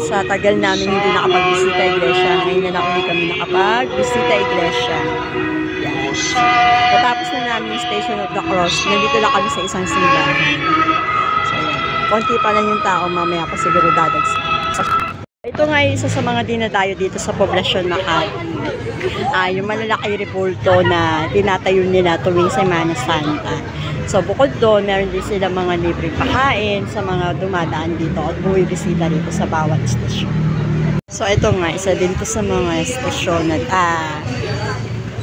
sa tagal namin hindi nakapag-bisita iglesia, ngayon na uli kami nakapag-bisita iglesia. Yan. Natapos na namin yung Station of the Cross. Nandito lang kami sa isang simbahan. So, yan. Konti pa lang yung tao, mamaya pa siguro dadagsa. Ito nga isa sa mga dinadayo dito sa poblasyon Makati. Yung malalaki repulto na tinatayo nila tuwing Semana Santa. So bukod doon, meron din sila mga libreng pakain sa mga dumadaan dito at bumibisita dito sa bawat istasyon. So ito nga, isa din to sa mga istasyon na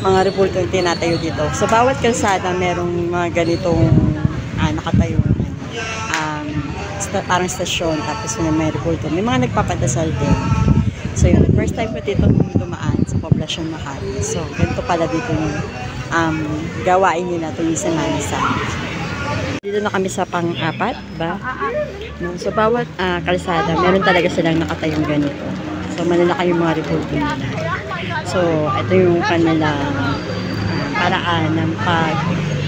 mga repulto yung tinatayo dito. Sa bawat kalsada, merong mga ganitong nakatayo parang stasyon, tapos may repulto. May mga nagpapadasal din. So yun, first time ko dito dumaan sa poblasyon Makati. So ganito pala dito yung gawain nila tuwing Semana Santa. Dito na kami sa pang-apat ba? No, so bawat kalsada, meron talaga silang nakatayong ganito. So malalaki yung mga repulto nila. So ito yung kanilang paraan ng pag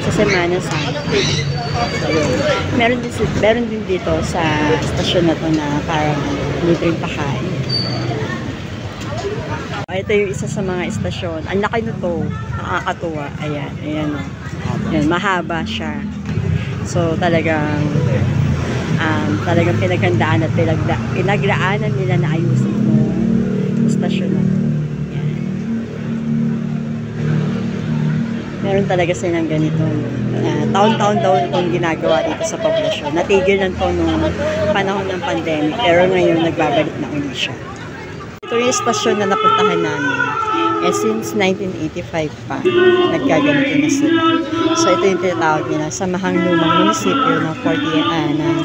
sa Semana Santa. So yun. Meron din dito sa stasyon na to na parang libreng pakain. Ito yung isa sa mga istasyon. Ang laki nito, nakakatuwa. Ayan, ayan o. Ayan, mahaba siya. So talagang pinaghandaan at pinagraanan nila na ayusin itong istasyon na to. Ayan. Meron talaga silang ganito. Taon-taon daw itong ginagawa dito sa poblasyon. Natigil lang to nung panahon ng pandemic. Pero ngayon nagbabalik na ulit siya. Ito yung estasyon na napuntahan namin. Since 1985 pa, nagkaganito na sila. So ito yung tinatawag nila, Samahang Lumang Munisipyo ng 40th ng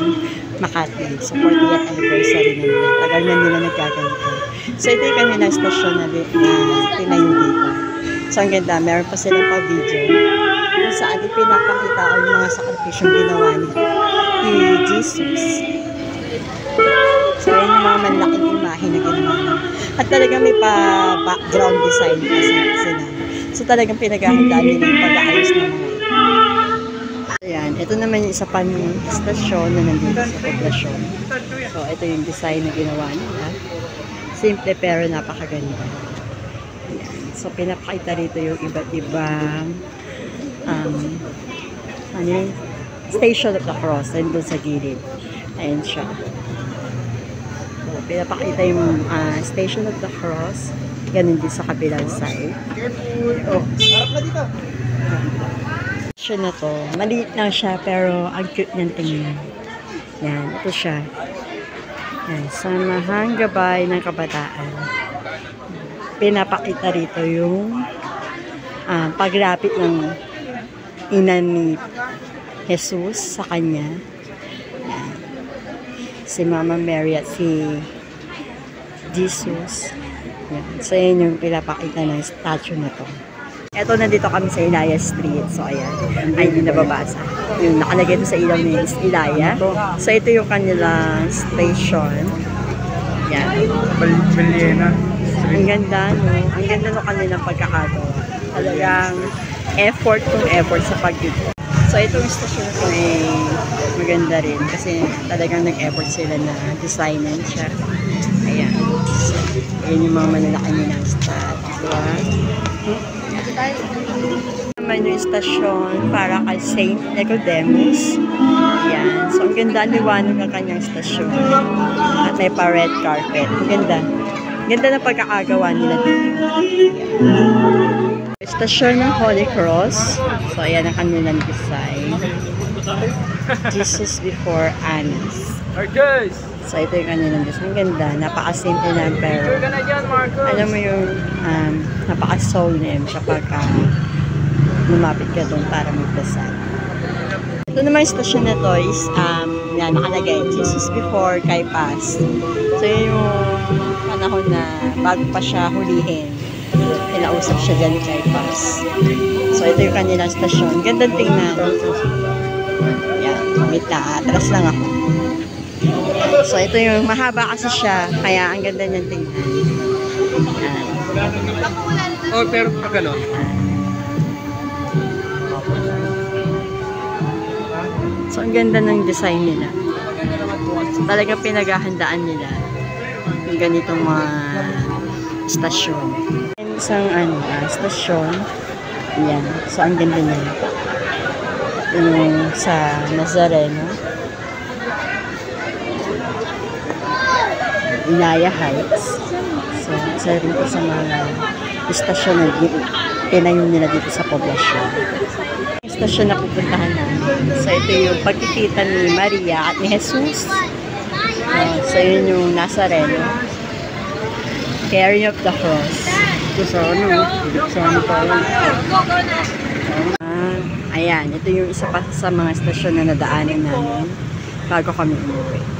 Makati. So 40th anniversary na nila. Tagal na nila nagkaganito. So ito yung kanilang estasyon na tinayo dito. So ang ganda, meron pa silang pa-video kung saan ipinapakita ang mga sakripisyong ginawa ni Jesus. So yun yung mga manlaking imahe na ginawa. At talagang may pa-background design kasi sila. So talagang pinaghahandaan nila yung pag-aayos ng mga ito. Ayan, ito naman yung isa pang istasyon na nandito sa poblasyon. So ito yung design na ginawa nila. Simple pero napakaganda. Ayan. So pinapakita rito yung iba't ibang Station of the Cross. Ayun doon sa gilid. Ayan siya. So, pinapakita yung Station of the Cross. Ganun din sa kabilang side. Oh. Siya na to. Maliit lang siya pero ang cute niyang tingnan. Yan. Ito siya. Yan. Samahang Gabay ng Kabataan. Pinapakita rito yung paglapit ng ina ni Jesus sa kanya. Yan. Si Mama Mary at si Jesus. Yan. So, yan yung pinapakita ng statue na to. Eto, nandito kami sa Ilaya Street. So, ayan. Ay, hindi nababasa. Yung nakalagay ito sa ilaw ni Ilaya. So, ito yung kanilang station. Yan. Baliena. Ang ganda, no? Ang ganda ng kanilang pagkakatawa. Talagang effort sa pagdito. So, itong station ko ay maganda rin kasi talagang nag-effort sila na designan siya. Ayan. So, ayan yung mga malalaki nilang statue. Naman yung stasyon para kay Saint Nicodemus. Ayan. So, ang ganda liwanag ng kanyang stasyon. At may pa red carpet. Ang ganda. Ganda ng pagkakagawa nila dito. Ayan. Stasyon ng Holy Cross. So, ayan ang kanilang design. Jesus before Annas. So, ito yung kanilang design. Ang ganda. Napaka-simple lang pero alam mo yung napaka-solemn kapag lumapit ka doon para magdasal. Ito naman yung stasyon na to is yan, nakalagay Jesus before Caiaphas. So, yun yung panahon na bago pa siya hulihin. Kinausap siya dyan ni Caiaphas. So, ito yung kanilang stasyon. Gandang tingnan. Yan. Wait lang. Atras lang ako. So, ito yung mahaba kasi siya. Kaya, ang ganda niyang tingnan. Yan. Oh, pero pag ano? So, ang ganda ng design nila. So, talagang pinaghahandaan nila Yung ganitong mga stasyon. Isang stasyon. Yan. So, ang ganda niya. Yung sa Nazareno. Inaya Heights. So, isa rin po sa mga istasyon na tinayo nila dito sa poblasyon. Istasyon na pupuntahan namin. So, ito yung pagkikita ni Maria at ni Jesus. So, yun yung Nazareno. Carrying of the Cross. Ito sa ayan, ito yung isa pa sa mga istasyon na nadaanan namin bago kami umuwi.